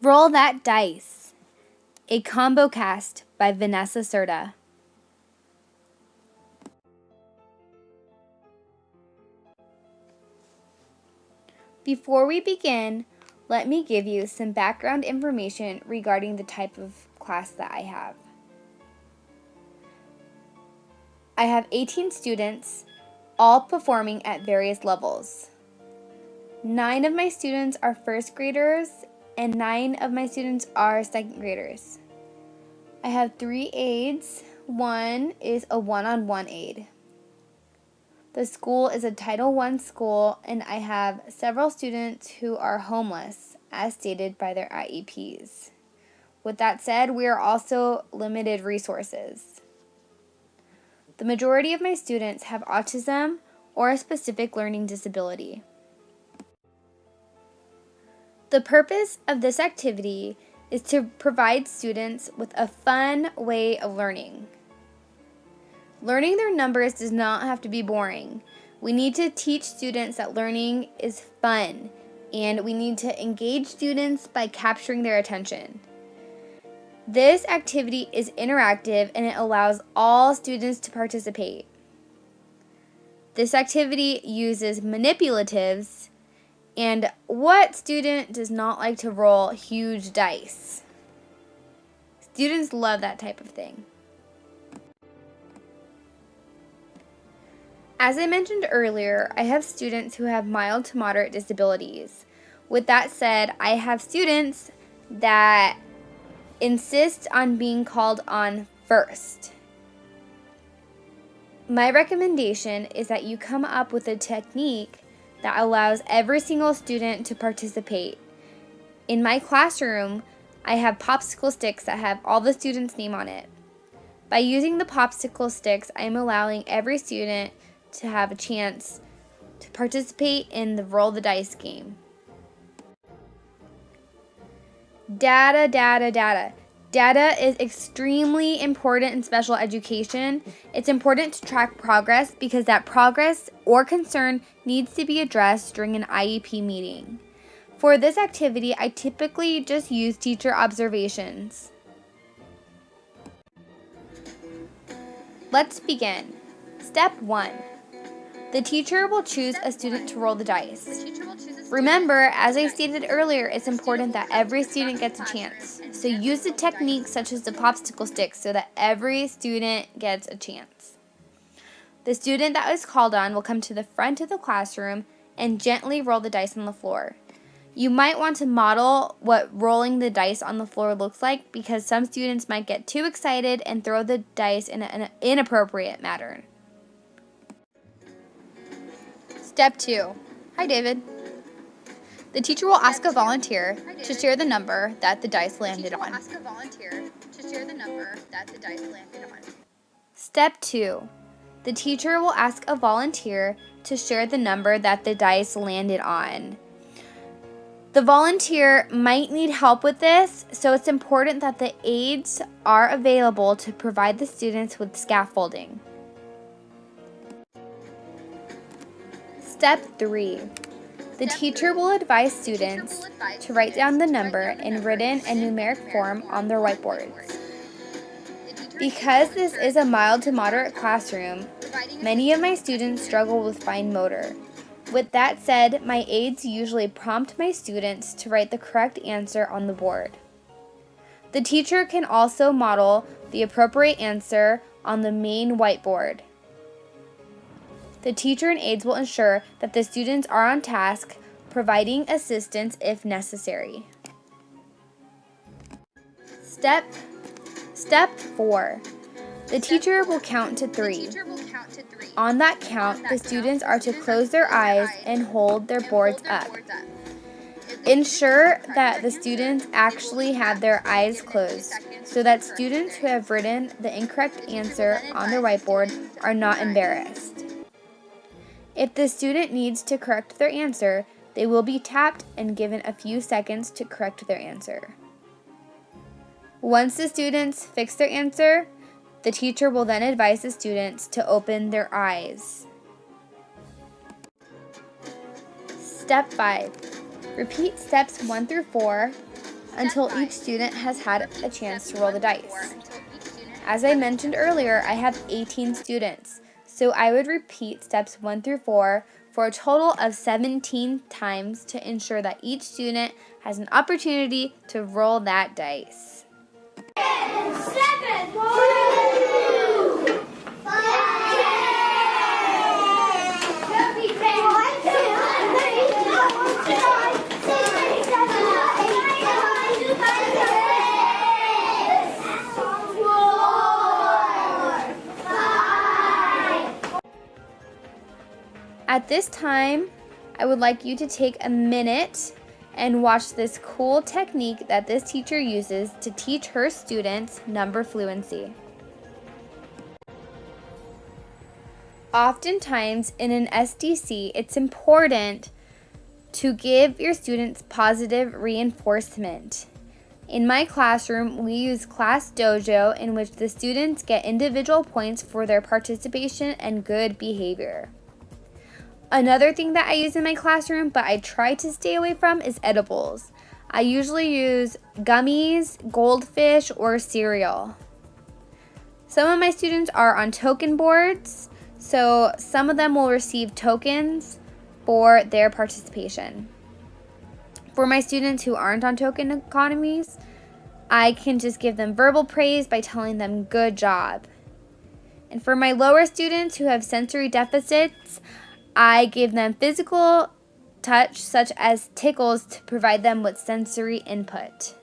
Roll That Dice, a combo cast by Vanessa Serta. Before we begin, let me give you some background information regarding the type of class that I have. I have 18 students, all performing at various levels. 9 of my students are first graders, and 9 of my students are second graders. I have 3 aides. One is a one-on-one aide. The school is a Title I school, and I have several students who are homeless, as stated by their IEPs. With that said, we are also limited resources. The majority of my students have autism or a specific learning disability. The purpose of this activity is to provide students with a fun way of learning. Learning their numbers does not have to be boring. We need to teach students that learning is fun, and we need to engage students by capturing their attention. This activity is interactive and it allows all students to participate. This activity uses manipulatives, and what student does not like to roll huge dice? Students love that type of thing. As I mentioned earlier, I have students who have mild to moderate disabilities. With that said, I have students that insist on being called on first. My recommendation is that you come up with a technique that allows every single student to participate. In my classroom, I have popsicle sticks that have all the students' name on it. By using the popsicle sticks, I'm allowing every student to have a chance to participate in the roll the dice game. Data. Data is extremely important in special education. It's important to track progress because that progress or concern needs to be addressed during an IEP meeting. For this activity, I typically just use teacher observations. Let's begin. Step 1. The teacher will choose a student to roll the dice. Remember, as I stated earlier, it's important that every student gets a chance. So use a technique such as the popsicle sticks so that every student gets a chance. The student that was called on will come to the front of the classroom and gently roll the dice on the floor. You might want to model what rolling the dice on the floor looks like because some students might get too excited and throw the dice in an inappropriate manner. Step 2. Hi, David. The teacher will ask a volunteer to share the number that the dice landed on. Step 2. The teacher will ask a volunteer to share the number that the dice landed on. The volunteer might need help with this, so it's important that the aides are available to provide the students with scaffolding. Step 3. The teacher will advise students to write down the number in written and numeric form on their whiteboards. Because this is a mild to moderate classroom, many of my students struggle with fine motor. With that said, my aides usually prompt my students to write the correct answer on the board. The teacher can also model the appropriate answer on the main whiteboard. The teacher and aides will ensure that the students are on task, providing assistance if necessary. Step 4. The teacher will count to 3. On that count, the students are to close their eyes and hold their boards up. Ensure that the students actually have their eyes closed so that students who have written the incorrect answer on their whiteboard are not embarrassed. If the student needs to correct their answer, they will be tapped and given a few seconds to correct their answer. Once the students fix their answer, the teacher will then advise the students to open their eyes. Step 5. Repeat steps 1 through 4 until each student has had a chance to roll the dice. As I mentioned earlier, I have 18 students, so I would repeat steps 1 through 4 for a total of 17 times to ensure that each student has an opportunity to roll that dice. 7, 2, At this time, I would like you to take a minute and watch this cool technique that this teacher uses to teach her students number fluency. Oftentimes in an SDC, it's important to give your students positive reinforcement. In my classroom, we use Class Dojo, in which the students get individual points for their participation and good behavior. Another thing that I use in my classroom, but I try to stay away from, is edibles. I usually use gummies, goldfish, or cereal. Some of my students are on token boards, so some of them will receive tokens for their participation. For my students who aren't on token economies, I can just give them verbal praise by telling them good job. And for my lower students who have sensory deficits, I give them physical touch, such as tickles, to provide them with sensory input.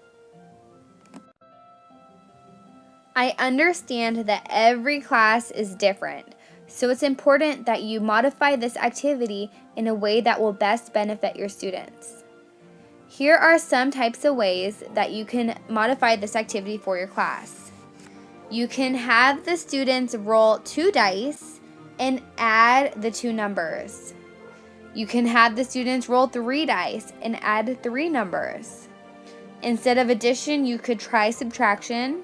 I understand that every class is different, so it's important that you modify this activity in a way that will best benefit your students. Here are some types of ways that you can modify this activity for your class. You can have the students roll 2 dice and add the 2 numbers. You can have the students roll 3 dice and add 3 numbers. Instead of addition, you could try subtraction.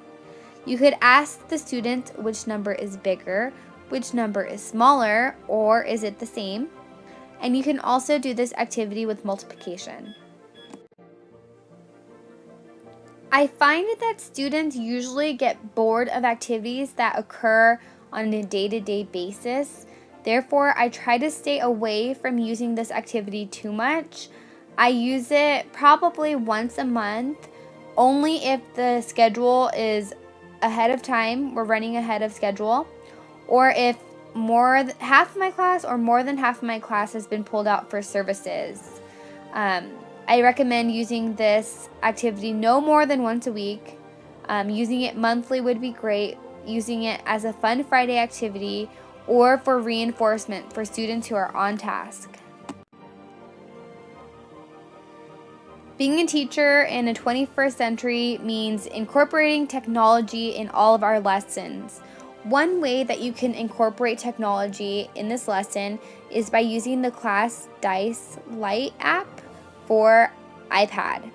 You could ask the students which number is bigger, which number is smaller, or is it the same? And you can also do this activity with multiplication. I find that students usually get bored of activities that occur on a day-to-day basis. Therefore, I try to stay away from using this activity too much. I use it probably once a month, only if the schedule is ahead of time, we're running ahead of schedule, or if half of my class or more than half of my class has been pulled out for services. I recommend using this activity no more than once a week. Using it monthly would be great. Using it as a fun Friday activity or for reinforcement for students who are on task. Being a teacher in a 21st century means incorporating technology in all of our lessons. One way that you can incorporate technology in this lesson is by using the Class Dice Lite app for iPad.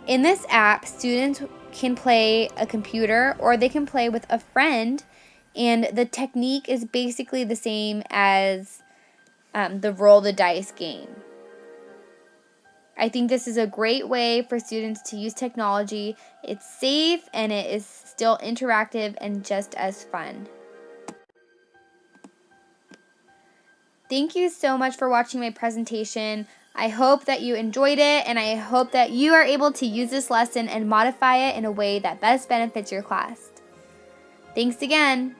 In this app, students can play a computer or they can play with a friend, and the technique is basically the same as the roll the dice game. I think this is a great way for students to use technology. It's safe and it is still interactive and just as fun. Thank you so much for watching my presentation. I hope that you enjoyed it, and I hope that you are able to use this lesson and modify it in a way that best benefits your class. Thanks again.